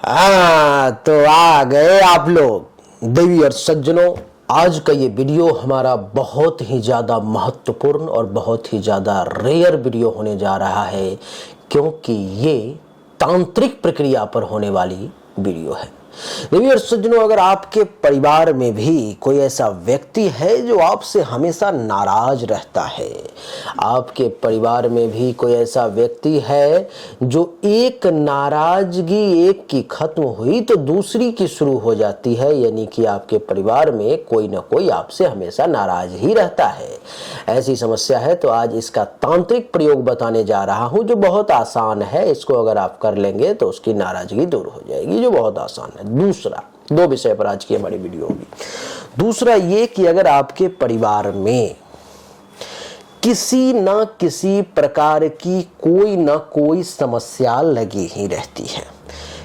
तो आ गए आप लोग देवी और सज्जनों। आज का ये वीडियो हमारा बहुत ही ज़्यादा महत्वपूर्ण और बहुत ही ज़्यादा रेयर वीडियो होने जा रहा है, क्योंकि ये तांत्रिक प्रक्रिया पर होने वाली वीडियो है। देवी और सज्जनों, अगर आपके परिवार में भी कोई ऐसा व्यक्ति है जो आपसे हमेशा नाराज रहता है, आपके परिवार में भी कोई ऐसा व्यक्ति है जो एक नाराजगी एक की खत्म हुई तो दूसरी की शुरू हो जाती है, यानी कि आपके परिवार में कोई ना कोई आपसे हमेशा नाराज ही रहता है, ऐसी समस्या है, तो आज इसका तांत्रिक प्रयोग बताने जा रहा हूं जो बहुत आसान है। इसको अगर आप कर लेंगे तो उसकी नाराजगी दूर हो जाएगी, जो बहुत आसान है। दूसरा, दो विषय पर आज की हमारी वीडियो होगी। दूसरा ये कि अगर आपके परिवार में किसी न किसी प्रकार की कोई न कोई समस्या लगी ही रहती है,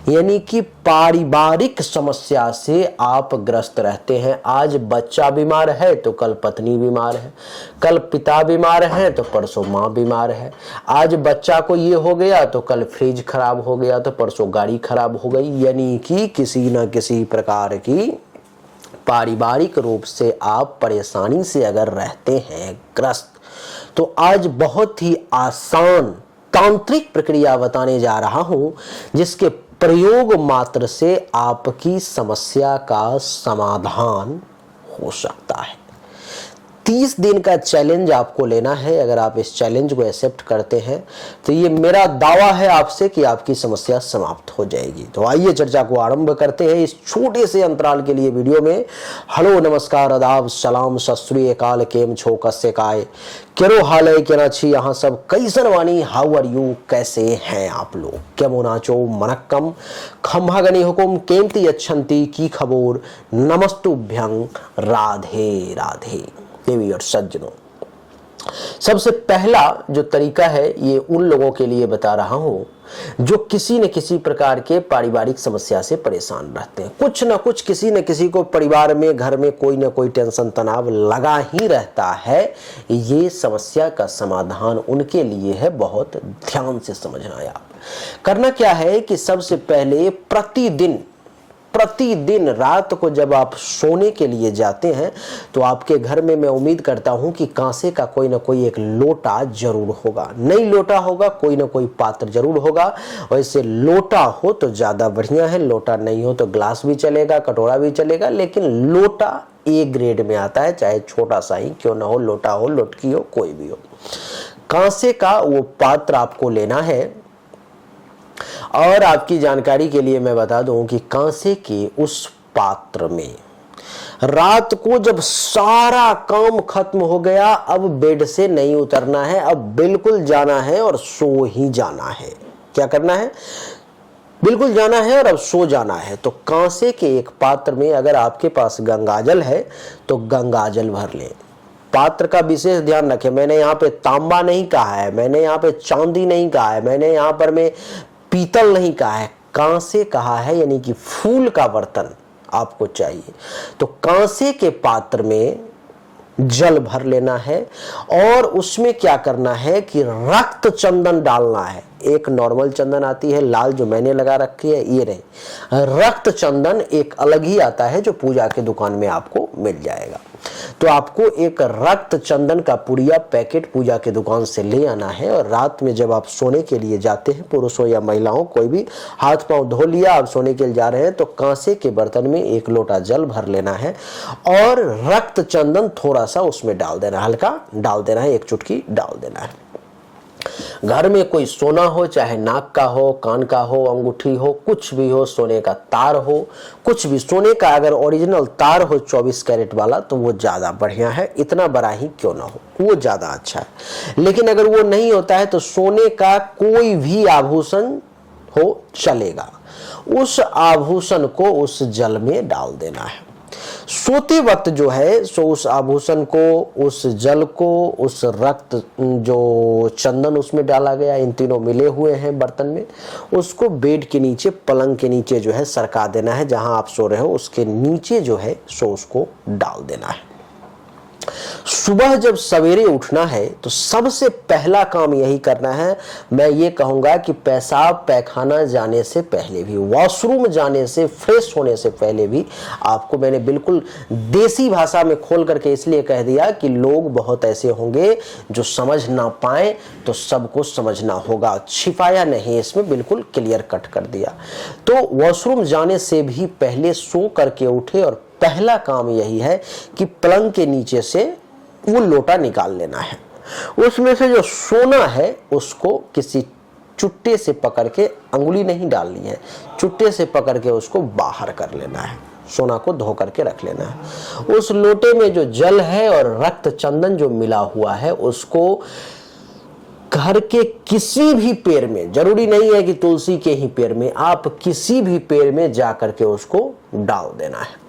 यानी कि पारिवारिक समस्या से आप ग्रस्त रहते हैं। आज बच्चा बीमार है तो कल पत्नी बीमार है, कल पिता बीमार है तो परसों माँ बीमार है। आज बच्चा को ये हो गया तो कल फ्रिज खराब हो गया तो परसों गाड़ी खराब हो गई, यानी कि किसी न किसी प्रकार की पारिवारिक रूप से आप परेशानी से अगर रहते हैं ग्रस्त, तो आज बहुत ही आसान तांत्रिक प्रक्रिया बताने जा रहा हूं जिसके प्रयोग मात्र से आपकी समस्या का समाधान हो सकता है। 30 दिन का चैलेंज आपको लेना है। अगर आप इस चैलेंज को एक्सेप्ट करते हैं तो ये मेरा दावा है आपसे कि आपकी समस्या समाप्त हो जाएगी। तो आइए चर्चा को आरंभ करते हैं इस छोटे से अंतराल के लिए वीडियो में। हेलो, नमस्कार, आदाब, सलाम, सत श्री अकाल, केम छो, कस्से काय, केरो हाल है, केना छी, यहाँ सब कैसन वानी, हाउ आर यू, कैसे हैं आप लोग, केमो नाचो, मनक्कम, खम्भा गनी हुकुम, केमती अच्छंती की खबोर, नमस्तुभ्यं, राधे राधे। देवी और सज्जनों, सबसे पहला जो तरीका है ये उन लोगों के लिए बता रहा हूं जो किसी न किसी प्रकार के पारिवारिक समस्या से परेशान रहते हैं। कुछ न कुछ, किसी न किसी को परिवार में, घर में कोई न कोई टेंशन, तनाव लगा ही रहता है। ये समस्या का समाधान उनके लिए है। बहुत ध्यान से समझना है। आप करना क्या है कि सबसे पहले प्रतिदिन रात को जब आप सोने के लिए जाते हैं तो आपके घर में, मैं उम्मीद करता हूं कि कांसे का कोई ना कोई एक लोटा जरूर होगा। नहीं लोटा होगा, कोई ना कोई पात्र जरूर होगा। वैसे लोटा हो तो ज्यादा बढ़िया है, लोटा नहीं हो तो ग्लास भी चलेगा, कटोरा भी चलेगा, लेकिन लोटा ए ग्रेड में आता है, चाहे छोटा सा ही क्यों ना हो, लोटा हो, लोटकी हो, कोई भी हो। कांसे का वो पात्र आपको लेना है। और आपकी जानकारी के लिए मैं बता दूं कि कांसे के उस पात्र में रात को जब सारा काम खत्म हो गया, अब बेड से नहीं उतरना है, अब बिल्कुल जाना है और सो ही जाना है। क्या करना है? बिल्कुल जाना है और अब सो जाना है। तो कांसे के एक पात्र में अगर आपके पास गंगाजल है तो गंगाजल भर लें। पात्र का विशेष ध्यान रखें, मैंने यहाँ पे तांबा नहीं कहा है, मैंने यहाँ पे चांदी नहीं कहा है, मैंने यहाँ पर में पीतल नहीं कहा है, कांसे कहा है, यानी कि फूल का बर्तन आपको चाहिए। तो कांसे के पात्र में जल भर लेना है और उसमें क्या करना है कि रक्त चंदन डालना है। एक नॉर्मल चंदन आती है लाल, जो मैंने लगा रखी है, ये नहीं। रक्त चंदन एक अलग ही आता है जो पूजा के दुकान में आपको मिल जाएगा। तो आपको एक रक्त चंदन का पुड़िया पैकेट पूजा के दुकान से ले आना है और रात में जब आप सोने के लिए जाते हैं, पुरुष हो या महिलाओं, कोई भी, हाथ पांव धो लिया, आप सोने के लिए जा रहे हैं तो कांसे के बर्तन में एक लोटा जल भर लेना है और रक्त चंदन थोड़ा सा उसमें डाल देना, हल्का डाल देना है, एक चुटकी डाल देना है। घर में कोई सोना हो, चाहे नाक का हो, कान का हो, अंगूठी हो, कुछ भी हो, सोने का तार हो, कुछ भी, सोने का अगर ओरिजिनल तार हो 24 कैरेट वाला तो वो ज्यादा बढ़िया है, इतना बड़ा ही क्यों ना हो, वो ज्यादा अच्छा है। लेकिन अगर वो नहीं होता है तो सोने का कोई भी आभूषण हो चलेगा, उस आभूषण को उस जल में डाल देना है। सोते वक्त जो है सो उस आभूषण को, उस जल को, उस रक्त जो चंदन उसमें डाला गया, इन तीनों मिले हुए हैं बर्तन में, उसको बेड के नीचे, पलंग के नीचे जो है सरका देना है। जहां आप सो रहे हो उसके नीचे जो है सो उसको डाल देना है। सुबह जब सवेरे उठना है तो सबसे पहला काम यही करना है। मैं ये कहूंगा कि पेशाब पैखाना जाने से पहले भी, वॉशरूम जाने से, फ्रेश होने से पहले भी, आपको मैंने बिल्कुल देसी भाषा में खोल करके इसलिए कह दिया कि लोग बहुत ऐसे होंगे जो समझ ना पाए, तो सबको समझना होगा, छिपाया नहीं, इसमें बिल्कुल क्लियर कट कर दिया। तो वॉशरूम जाने से भी पहले सो करके उठे और पहला काम यही है कि पलंग के नीचे से वो लोटा निकाल लेना है। उसमें से जो सोना है उसको किसी चुट्टे से पकड़ के, अंगुली नहीं डालनी है, चुट्टे से पकड़ के उसको बाहर कर लेना है, सोना को धो करके रख लेना है। उस लोटे में जो जल है और रक्त चंदन जो मिला हुआ है उसको घर के किसी भी पेड़ में, जरूरी नहीं है कि तुलसी के ही पेड़ में, आप किसी भी पेड़ में जा करके उसको डाल देना है।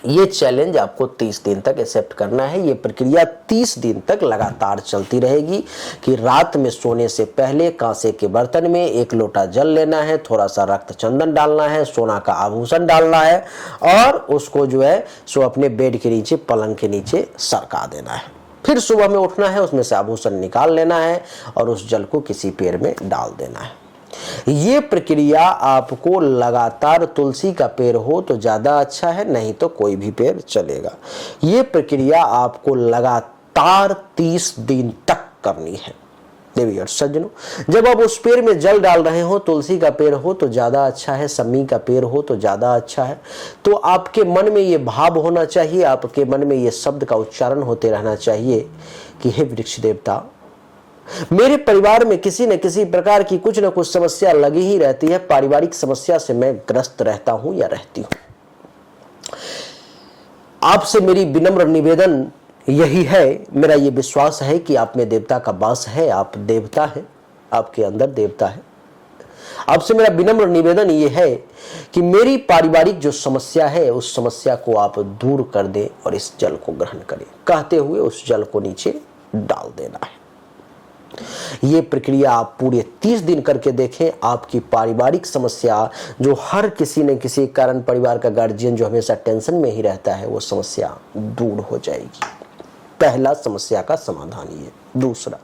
ये चैलेंज आपको 30 दिन तक एक्सेप्ट करना है। ये प्रक्रिया 30 दिन तक लगातार चलती रहेगी कि रात में सोने से पहले कांसे के बर्तन में 1 लोटा जल लेना है, थोड़ा सा रक्त चंदन डालना है, सोना का आभूषण डालना है और उसको जो है सो अपने बेड के नीचे, पलंग के नीचे सरका देना है। फिर सुबह में उठना है, उसमें से आभूषण निकाल लेना है और उस जल को किसी पेड़ में डाल देना है। ये प्रक्रिया आपको लगातार, तुलसी का पेड़ हो तो ज्यादा अच्छा है, नहीं तो कोई भी पेड़ चलेगा। ये प्रक्रिया आपको लगातार 30 दिन तक करनी है। देवी और सज्जनों, जब आप उस पेड़ में जल डाल रहे हो, तुलसी का पेड़ हो तो ज्यादा अच्छा है, सम्मी का पेड़ हो तो ज्यादा अच्छा है, तो आपके मन में ये भाव होना चाहिए, आपके मन में ये शब्द का उच्चारण होते रहना चाहिए कि हे वृक्ष देवता, मेरे परिवार में किसी न किसी प्रकार की कुछ न कुछ समस्या लगी ही रहती है, पारिवारिक समस्या से मैं ग्रस्त रहता हूं या रहती हूं। आपसे मेरी विनम्र निवेदन यही है, मेरा ये विश्वास है कि आप में देवता का वास है, आप देवता है, आपके अंदर देवता है। आपसे मेरा विनम्र निवेदन ये है कि मेरी पारिवारिक जो समस्या है उस समस्या को आप दूर कर दें और इस जल को ग्रहण करें, कहते हुए उस जल को नीचे डाल देना है। ये प्रक्रिया आप पूरे 30 दिन करके देखें, आपकी पारिवारिक समस्या जो हर किसी न किसी कारण, परिवार का गार्जियन जो हमेशा टेंशन में ही रहता है, वो समस्या दूर हो जाएगी। पहला समस्या का समाधान ये। दूसरा,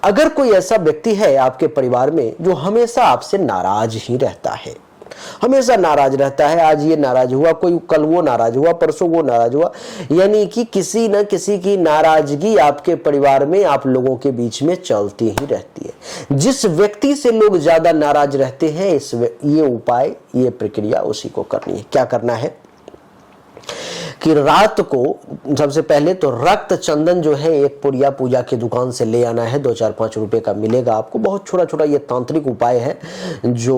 अगर कोई ऐसा व्यक्ति है आपके परिवार में जो हमेशा आपसे नाराज ही रहता है, हमेशा नाराज रहता है, आज ये नाराज हुआ, कोई कल वो नाराज हुआ, परसों वो नाराज हुआ, यानी कि किसी न किसी की नाराजगी आपके परिवार में, आप लोगों के बीच में चलती ही रहती है। जिस व्यक्ति से लोग ज्यादा नाराज रहते हैं, ये उपाय, ये प्रक्रिया उसी को करनी है। क्या करना है कि रात को सबसे पहले तो रक्त चंदन जो है एक पुड़िया पूजा की दुकान से ले आना है, 2-4-5 रुपए का मिलेगा आपको। बहुत छोटा छोटा ये तांत्रिक उपाय है जो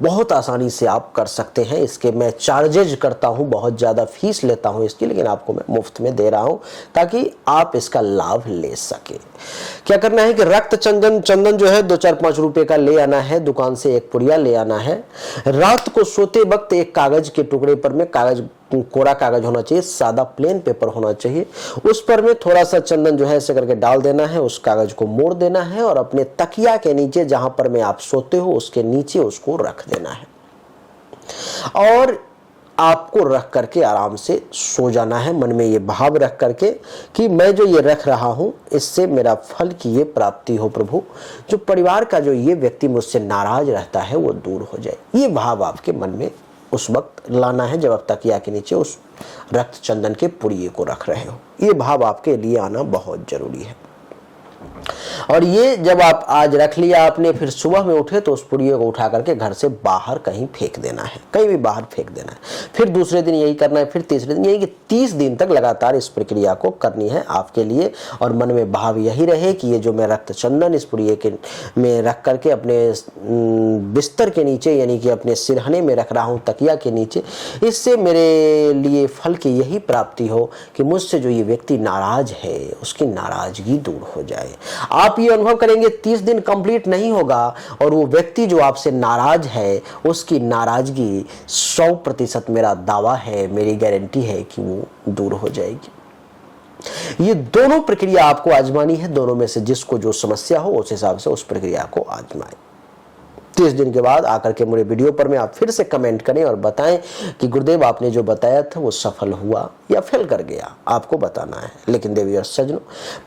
बहुत आसानी से आप कर सकते हैं। इसके मैं चार्जेज करता हूं, बहुत ज़्यादा फीस लेता हूं इसकी, लेकिन आपको मैं मुफ्त में दे रहा हूं ताकि आप इसका लाभ ले सके। क्या करना है कि रक्त चंदन जो है 2-4-5 रुपए का ले आना है, दुकान से एक पुड़िया ले आना है। रात को सोते वक्त एक कागज के टुकड़े पर में, कागज कोरा कागज होना चाहिए, सादा प्लेन पेपर होना चाहिए, उस पर में थोड़ा सा चंदन जो है ऐसे करके डाल देना है, उस कागज को मोड़ देना है और अपने तकिया के नीचे जहां पर में आप सोते हो उसके नीचे उसको रख देना है और आपको रख करके आराम से सो जाना है। मन में ये भाव रख करके कि मैं जो ये रख रहा हूं इससे मेरा फल की ये प्राप्ति हो प्रभु, जो परिवार का जो ये व्यक्ति मुझसे नाराज रहता है वो दूर हो जाए। ये भाव आपके मन में उस वक्त लाना है जब आप तकिया के नीचे उस रक्त चंदन के पुड़िए को रख रहे हो। ये भाव आपके लिए आना बहुत जरूरी है। और ये जब आप आज रख लिया आपने, फिर सुबह में उठे तो उस पुड़िए को उठा करके घर से बाहर कहीं फेंक देना है, कहीं भी बाहर फेंक देना है। फिर दूसरे दिन यही करना है, फिर तीसरे दिन यही, कि 30 दिन तक लगातार इस प्रक्रिया को करनी है आपके लिए। और मन में भाव यही रहे कि ये जो मैं रक्त चंदन इस पुड़िए के में रख करके अपने बिस्तर के नीचे, यानी कि अपने सिरहने में रख रहा हूँ, तकिया के नीचे, इससे मेरे लिए फल की यही प्राप्ति हो कि मुझसे जो ये व्यक्ति नाराज है उसकी नाराजगी दूर हो जाए। आप ये अनुभव करेंगे 30 दिन कंप्लीट नहीं होगा और वो व्यक्ति जो आपसे नाराज है उसकी नाराजगी 100% मेरा दावा है, मेरी गारंटी है कि वो दूर हो जाएगी। ये दोनों प्रक्रिया आपको आजमानी है, दोनों में से जिसको जो समस्या हो उस हिसाब से उस प्रक्रिया को आजमाए। 30 दिन के बाद आकर के मेरे वीडियो पर में आप फिर से कमेंट करें और बताएं कि गुरुदेव आपने जो बताया था वो सफल हुआ या फेल कर गया, आपको बताना है। लेकिन देवी और सज्जनों,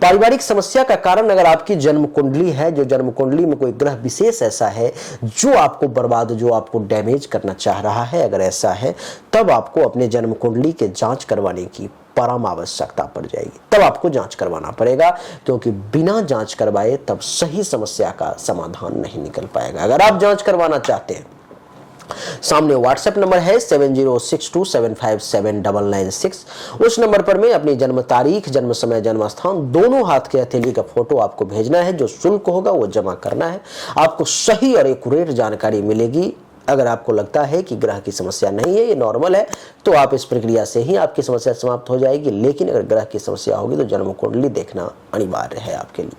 पारिवारिक समस्या का कारण अगर आपकी जन्म कुंडली है, जो जन्म कुंडली में कोई ग्रह विशेष ऐसा है जो आपको बर्बाद, जो आपको डैमेज करना चाह रहा है, अगर ऐसा है तब आपको अपने जन्म कुंडली के जांच करवाने की परम आवश्यकता पड़ जाएगी। तब आपको जांच करवाना पड़ेगा, क्योंकि बिना जांच करवाए तब सही समस्या का समाधान नहीं निकल पाएगा। अगर आप जांच करवाना चाहते हैं, सामने व्हाट्सएप नंबर है 7062757996। उस नंबर पर में अपनी जन्म तारीख, जन्म समय, जन्म स्थान, दोनों हाथ के हथेली का फोटो आपको भेजना है। जो शुल्क होगा वो जमा करना है। आपको सही और एक्यूरेट जानकारी मिलेगी। अगर आपको लगता है कि ग्रह की समस्या नहीं है, ये नॉर्मल है, तो आप इस प्रक्रिया से ही आपकी समस्या समाप्त हो जाएगी। लेकिन अगर ग्रह की समस्या होगी तो जन्म कुंडली देखना अनिवार्य है आपके लिए।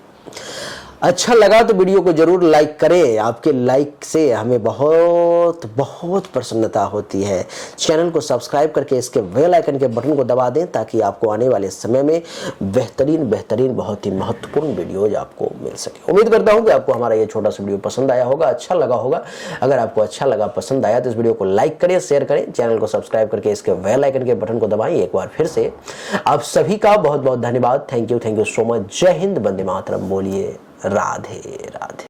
अच्छा लगा तो वीडियो को जरूर लाइक करें। आपके लाइक से हमें बहुत बहुत प्रसन्नता होती है। चैनल को सब्सक्राइब करके इसके बेल आइकन के बटन को दबा दें, ताकि आपको आने वाले समय में बेहतरीन बहुत ही महत्वपूर्ण वीडियोज आपको मिल सके। उम्मीद करता हूं कि आपको हमारा ये छोटा सा वीडियो पसंद आया होगा, अच्छा लगा होगा। अगर आपको अच्छा लगा, पसंद आया, तो इस वीडियो को लाइक करें, शेयर करें, चैनल को सब्सक्राइब करके इसके बेल आइकन के बटन को दबाएं। एक बार फिर से आप सभी का बहुत बहुत धन्यवाद। Thank you so much. जय हिंद, वंदे मातरम। बोलिए राधे राधे।